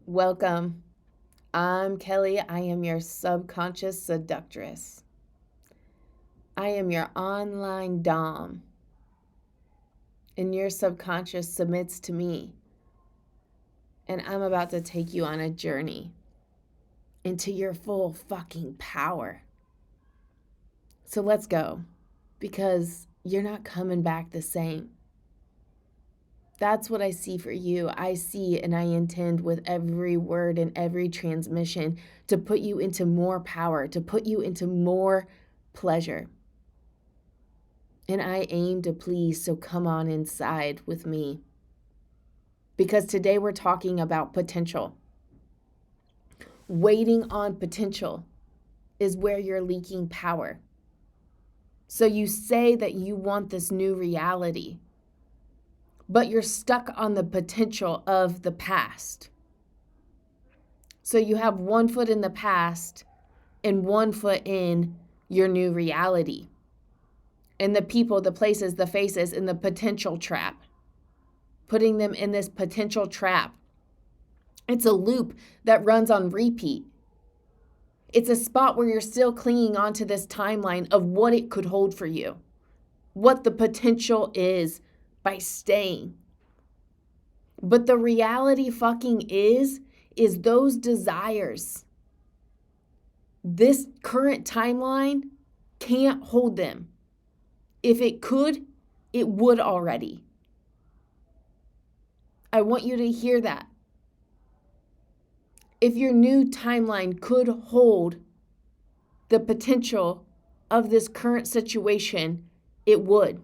Welcome. I'm Kelly. I am your subconscious seductress. I am your online dom. And your subconscious submits to me. And I'm about to take you on a journey into your full fucking power. So let's go. Because you're not coming back the same. That's what I see for you. I see and I intend with every word and every transmission to put you into more power, to put you into more pleasure. And I aim to please, so come on inside with me. Because today we're talking about potential. Waiting on potential is where you're leaking power. So you say that you want this new reality, but you're stuck on the potential of the past. So you have 1 foot in the past and 1 foot in your new reality. And the people, the places, the faces in the potential trap. Putting them in this potential trap. It's a loop that runs on repeat. It's a spot where you're still clinging onto this timeline of what it could hold for you. What the potential is by staying. But the reality fucking is those desires. This current timeline can't hold them. If it could, it would already. I want you to hear that. If your new timeline could hold the potential of this current situation, it would.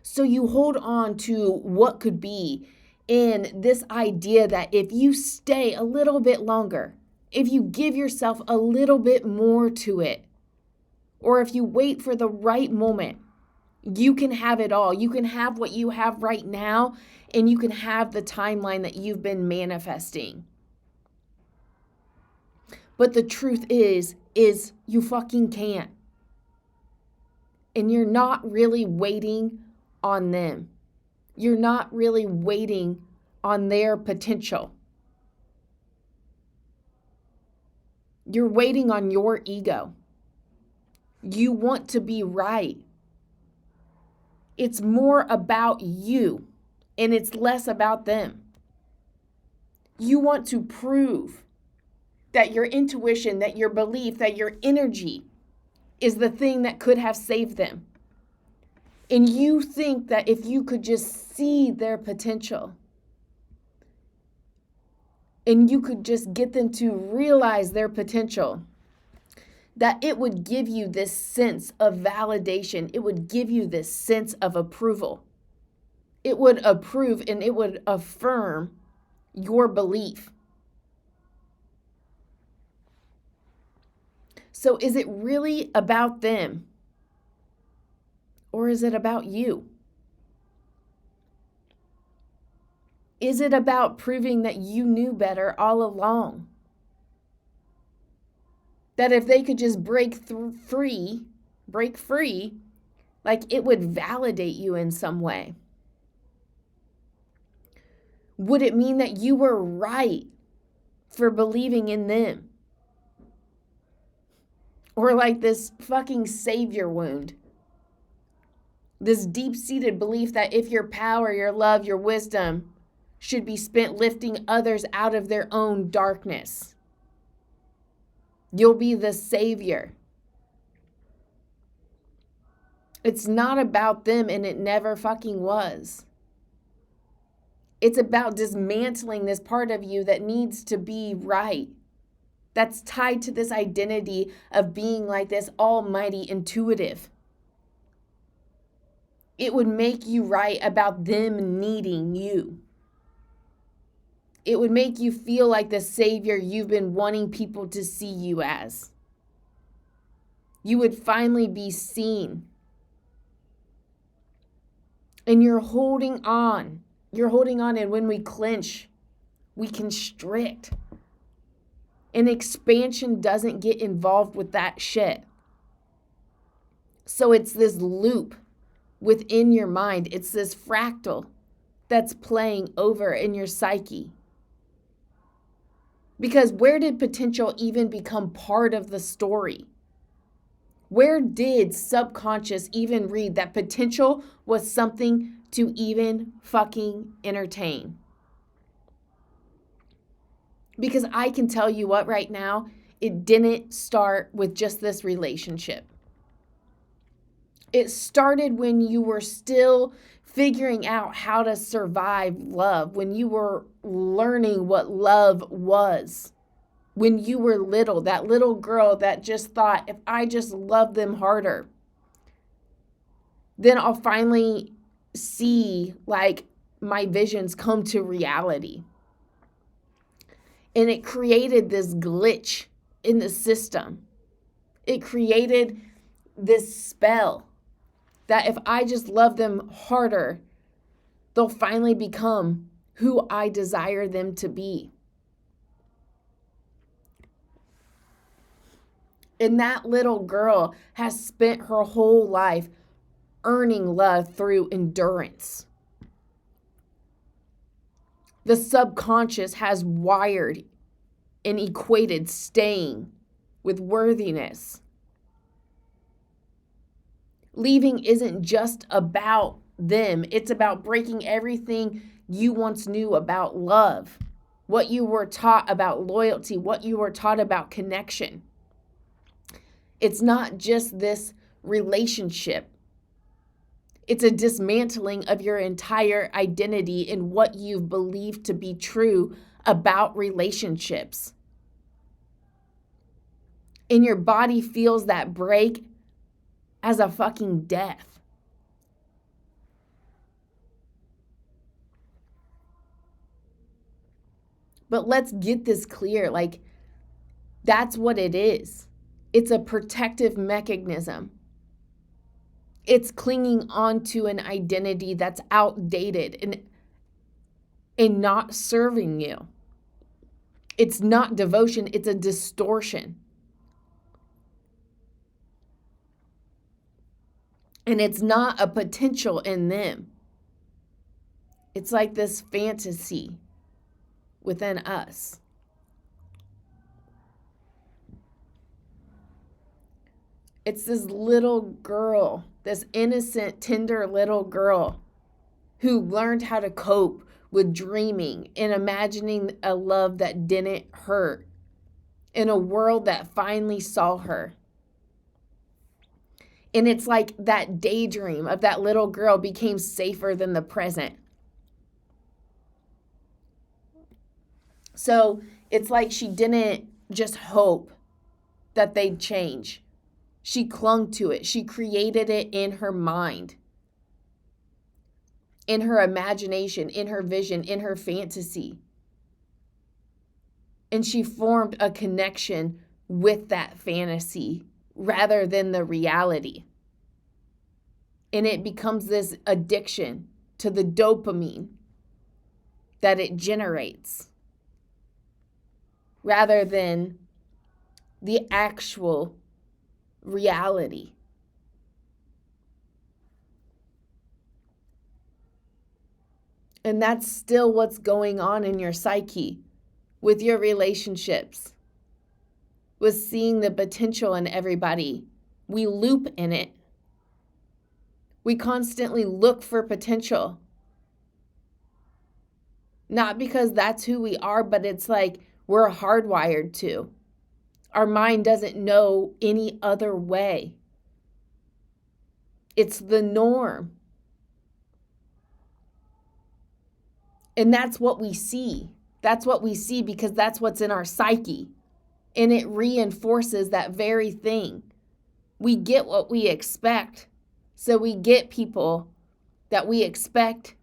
So you hold on to what could be in this idea that if you stay a little bit longer, if you give yourself a little bit more to it, or if you wait for the right moment, you can have it all. You can have what you have right now, and you can have the timeline that you've been manifesting. But the truth is you fucking can't. And you're not really waiting on them. You're not really waiting on their potential. You're waiting on your ego. You want to be right. It's more about you, and it's less about them. You want to prove that your intuition, that your belief, that your energy is the thing that could have saved them. And you think that if you could just see their potential, and you could just get them to realize their potential, that it would give you this sense of validation. It would give you this sense of approval. It would approve and it would affirm your belief. So is it really about them? Or is it about you? Is it about proving that you knew better all along? That if they could just break free, like it would validate you in some way. Would it mean that you were right for believing in them? Or like this fucking savior wound. This deep-seated belief that if your power, your love, your wisdom should be spent lifting others out of their own darkness. You'll be the savior. It's not about them, and it never fucking was. It's about dismantling this part of you that needs to be right. That's tied to this identity of being like this almighty intuitive. It would make you right about them needing you. It would make you feel like the savior you've been wanting people to see you as. You would finally be seen. And you're holding on. You're holding on, and when we clench, we constrict. And expansion doesn't get involved with that shit. So it's this loop within your mind. It's this fractal that's playing over in your psyche. Because where did potential even become part of the story? Where did subconscious even read that potential was something to even fucking entertain? Because I can tell you what right now, it didn't start with just this relationship. It started when you were still figuring out how to survive love, when you were learning what love was. When you were little, that little girl that just thought, if I just love them harder, then I'll finally see like my visions come to reality. And it created this glitch in the system. It created this spell that if I just love them harder, they'll finally become who I desire them to be. And that little girl has spent her whole life earning love through endurance. The subconscious has wired and equated staying with worthiness. Leaving isn't just about them. It's about breaking everything you once knew about love, what you were taught about loyalty, what you were taught about connection. It's not just this relationship. It's a dismantling of your entire identity and what you've believed to be true about relationships. And your body feels that break as a fucking death. But let's get this clear. Like, that's what it is. It's a protective mechanism. It's clinging onto an identity that's outdated and not serving you. It's not devotion, it's a distortion. And it's not a potential in them. It's like this fantasy within us. It's this little girl, this innocent, tender little girl who learned how to cope with dreaming and imagining a love that didn't hurt in a world that finally saw her. And it's like that daydream of that little girl became safer than the present. So it's like she didn't just hope that they'd change. She clung to it. She created it in her mind, in her imagination, in her vision, in her fantasy. And she formed a connection with that fantasy rather than the reality. And it becomes this addiction to the dopamine that it generates rather than the actual reality. And that's still what's going on in your psyche with your relationships, with seeing the potential in everybody. We loop in it. We constantly look for potential. Not because that's who we are, but it's like we're hardwired to. Our mind doesn't know any other way. It's the norm. And that's what we see. That's what we see because that's what's in our psyche. And it reinforces that very thing. We get what we expect. So we get people that we expect,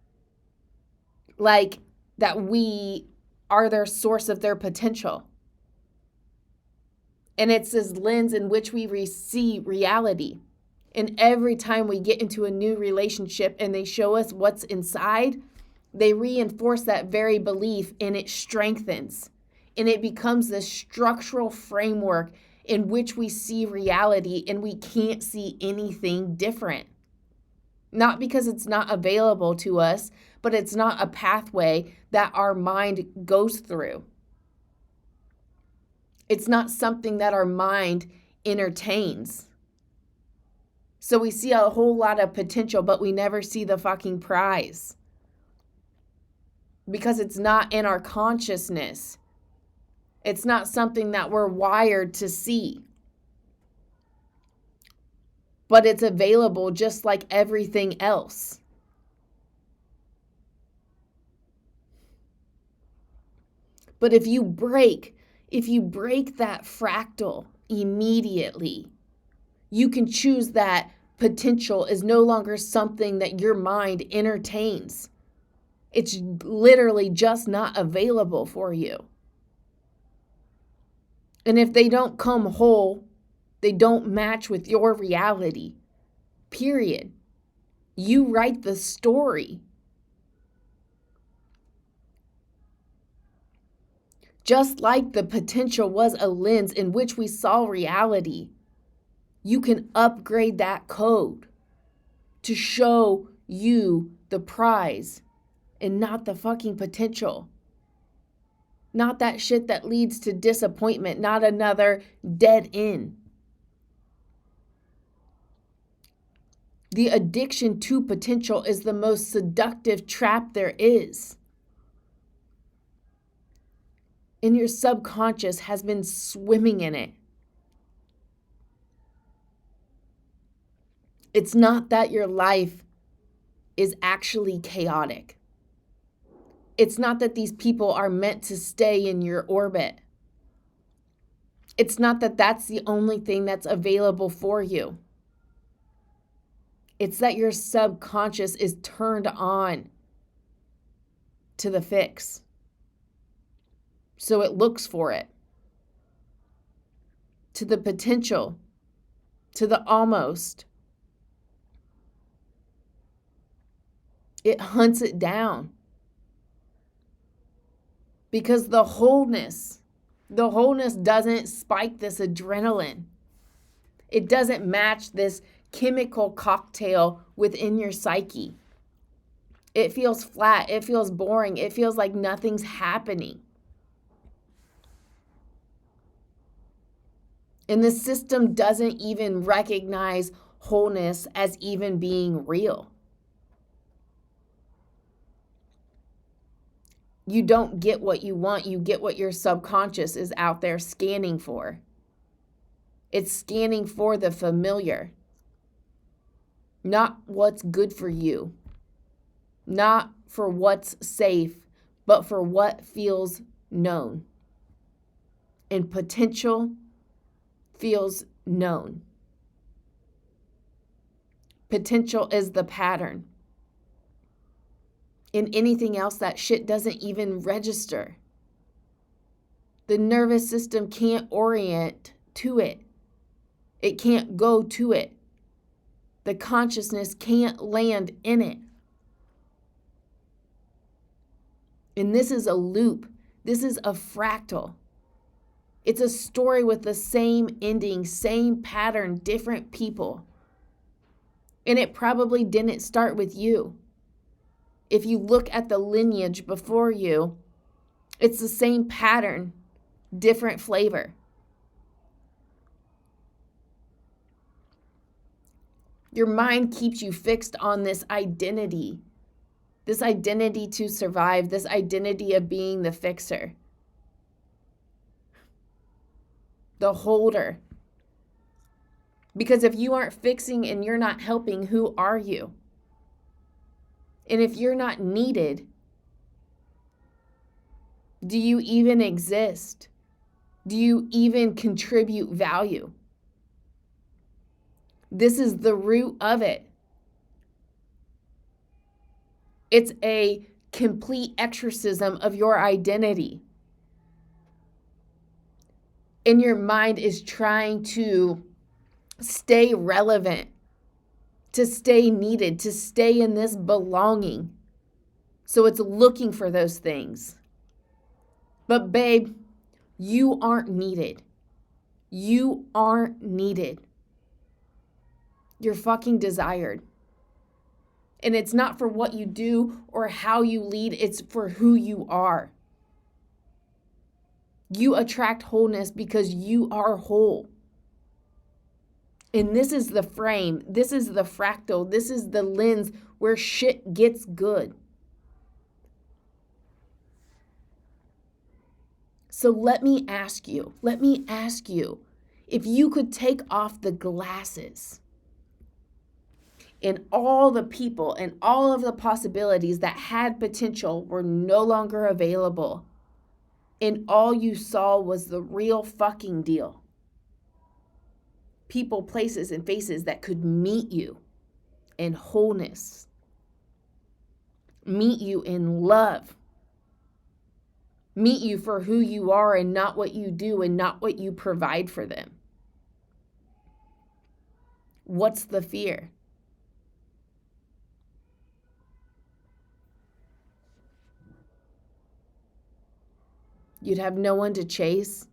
like that we are their source of their potential. And it's this lens in which we see reality. And every time we get into a new relationship and they show us what's inside, they reinforce that very belief and it strengthens. And it becomes this structural framework in which we see reality and we can't see anything different. Not because it's not available to us, but it's not a pathway that our mind goes through. It's not something that our mind entertains. So we see a whole lot of potential, but we never see the fucking prize. Because it's not in our consciousness. It's not something that we're wired to see. But it's available just like everything else. But if you break that fractal immediately, you can choose that potential is no longer something that your mind entertains. It's literally just not available for you. And if they don't come whole, they don't match with your reality. Period. You write the story. Just like the potential was a lens in which we saw reality, you can upgrade that code to show you the prize and not the fucking potential. Not that shit that leads to disappointment, not another dead end. The addiction to potential is the most seductive trap there is. And your subconscious has been swimming in it. It's not that your life is actually chaotic. It's not that these people are meant to stay in your orbit. It's not that that's the only thing that's available for you. It's that your subconscious is turned on to the fix. So it looks for it. To the potential. To the almost. It hunts it down. Because the wholeness doesn't spike this adrenaline. It doesn't match this chemical cocktail within your psyche. It feels flat. It feels boring. It feels like nothing's happening. And the system doesn't even recognize wholeness as even being real. You don't get what you want. You get what your subconscious is out there scanning for. It's scanning for the familiar. Not what's good for you. Not for what's safe, but for what feels known. And potential feels known. Potential is the pattern. In anything else, that shit doesn't even register. The nervous system can't orient to it. It can't go to it. The consciousness can't land in it. And this is a loop. This is a fractal. It's a story with the same ending, same pattern, different people. And it probably didn't start with you. If you look at the lineage before you, it's the same pattern, different flavor. Your mind keeps you fixed on this identity to survive, this identity of being the fixer, the holder. Because if you aren't fixing and you're not helping, who are you? And if you're not needed, do you even exist? Do you even contribute value? This is the root of it. It's a complete exorcism of your identity. And your mind is trying to stay relevant, to stay needed, to stay in this belonging. So it's looking for those things. But babe, you aren't needed. You aren't needed. You're fucking desired. And it's not for what you do or how you lead, it's for who you are. You attract wholeness because you are whole. And this is the frame, this is the fractal, this is the lens where shit gets good. So let me ask you, if you could take off the glasses and all the people and all of the possibilities that had potential were no longer available, and all you saw was the real fucking deal. People, places, and faces that could meet you in wholeness, meet you in love, meet you for who you are and not what you do and not what you provide for them. What's the fear? You'd have no one to chase,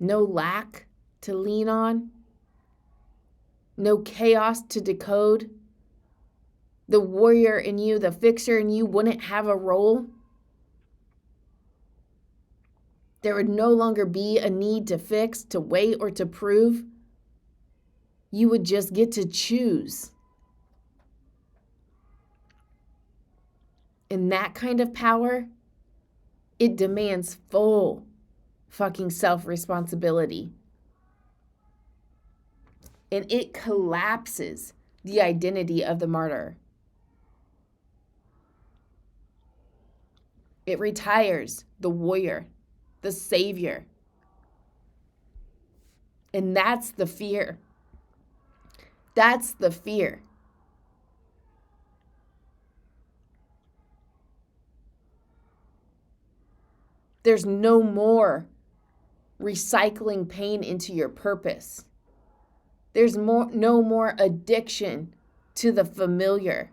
no lack to lean on, no chaos to decode. The warrior in you, the fixer in you wouldn't have a role. There would no longer be a need to fix, to wait, or to prove. You would just get to choose. And that kind of power, it demands full fucking self-responsibility. And it collapses the identity of the martyr. It retires the warrior, the savior. And that's the fear. That's the fear. There's no more recycling pain into your purpose. There's no more addiction to the familiar.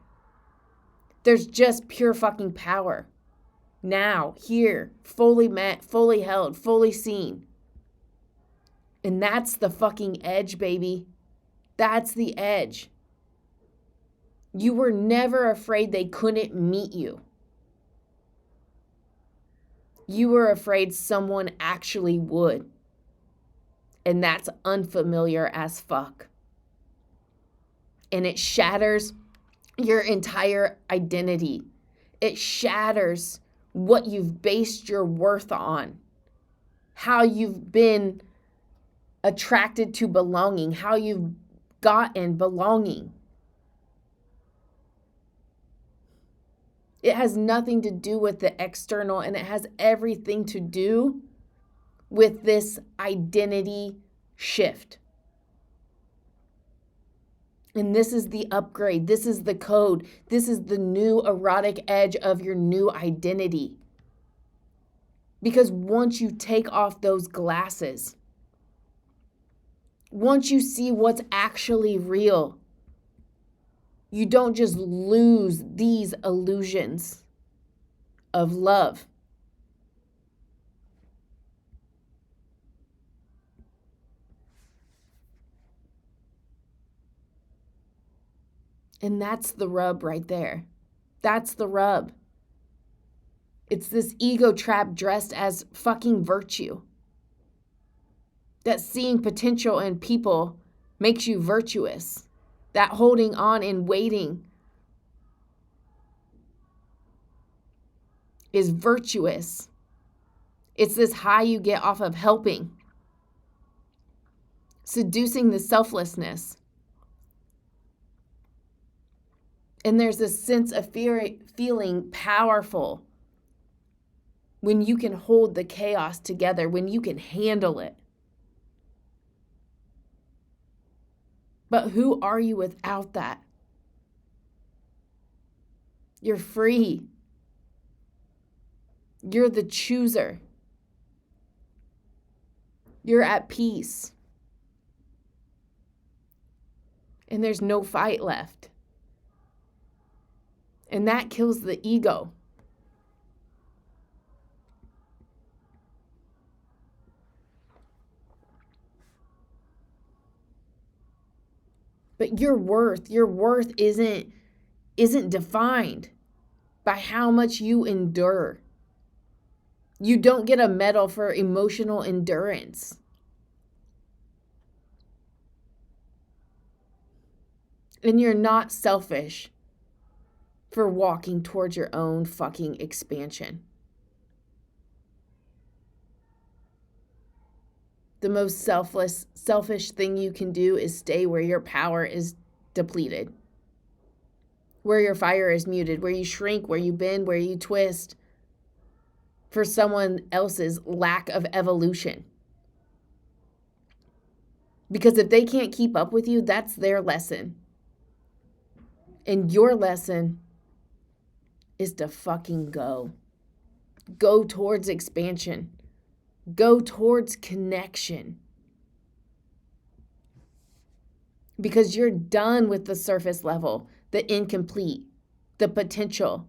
There's just pure fucking power. Now, here, fully met, fully held, fully seen. And that's the fucking edge, baby. That's the edge. You were never afraid they couldn't meet you. You were afraid someone actually would. And that's unfamiliar as fuck. And it shatters your entire identity. It shatters what you've based your worth on. How you've been attracted to belonging. How you've gotten belonging. It has nothing to do with the external, and it has everything to do with this identity shift. And this is the upgrade. This is the code. This is the new erotic edge of your new identity. Because once you take off those glasses, once you see what's actually real, you don't just lose these illusions of love. And that's the rub right there. That's the rub. It's this ego trap dressed as fucking virtue. That seeing potential in people makes you virtuous. That holding on and waiting is virtuous. It's this high you get off of helping, seducing the selflessness. And there's this sense of feeling powerful when you can hold the chaos together, when you can handle it. But who are you without that? You're free. You're the chooser. You're at peace. And there's no fight left. And that kills the ego. But your worth isn't defined by how much you endure. You don't get a medal for emotional endurance. And you're not selfish for walking towards your own fucking expansion. The most selfish thing you can do is stay where your power is depleted, where your fire is muted, where you shrink, where you bend, where you twist for someone else's lack of evolution. Because if they can't keep up with you, that's their lesson. And your lesson is to fucking go. Go towards expansion. Go towards connection. Because you're done with the surface level, the incomplete, the potential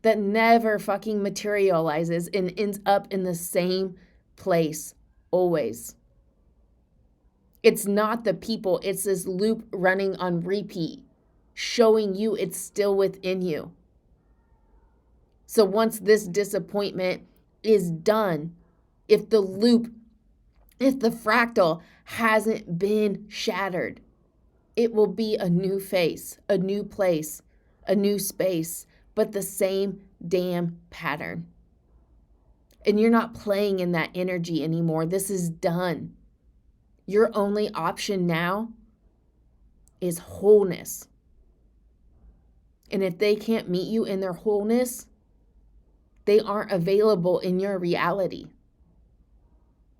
that never fucking materializes and ends up in the same place always. It's not the people, it's this loop running on repeat, showing you it's still within you. So once this disappointment is done, if the fractal hasn't been shattered, it will be a new face, a new place, a new space, but the same damn pattern. And you're not playing in that energy anymore. This is done. Your only option now is wholeness. And if they can't meet you in their wholeness, they aren't available in your reality.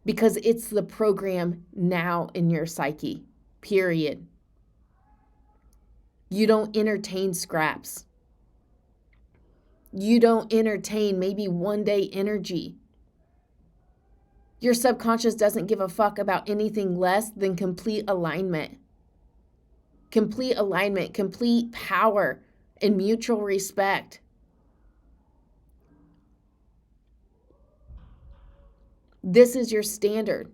Because it's the program now in your psyche, period. You don't entertain scraps. You don't entertain maybe one day energy. Your subconscious doesn't give a fuck about anything less than complete alignment. Complete alignment, complete power, and mutual respect. This is your standard.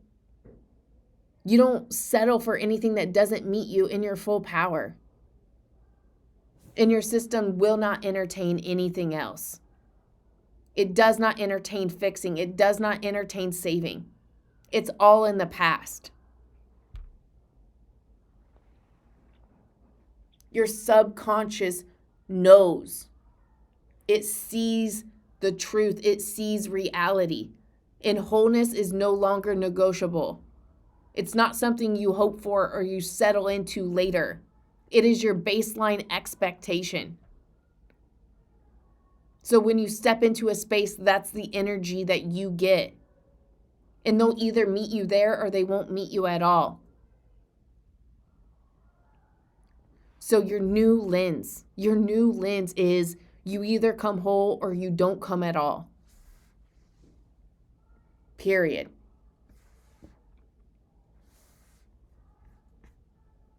You don't settle for anything that doesn't meet you in your full power. And your system will not entertain anything else. It does not entertain fixing. It does not entertain saving. It's all in the past. Your subconscious knows. It sees the truth. It sees reality. And wholeness is no longer negotiable. It's not something you hope for or you settle into later. It is your baseline expectation. So when you step into a space, that's the energy that you get. And they'll either meet you there or they won't meet you at all. So your new lens is you either come whole or you don't come at all. Period.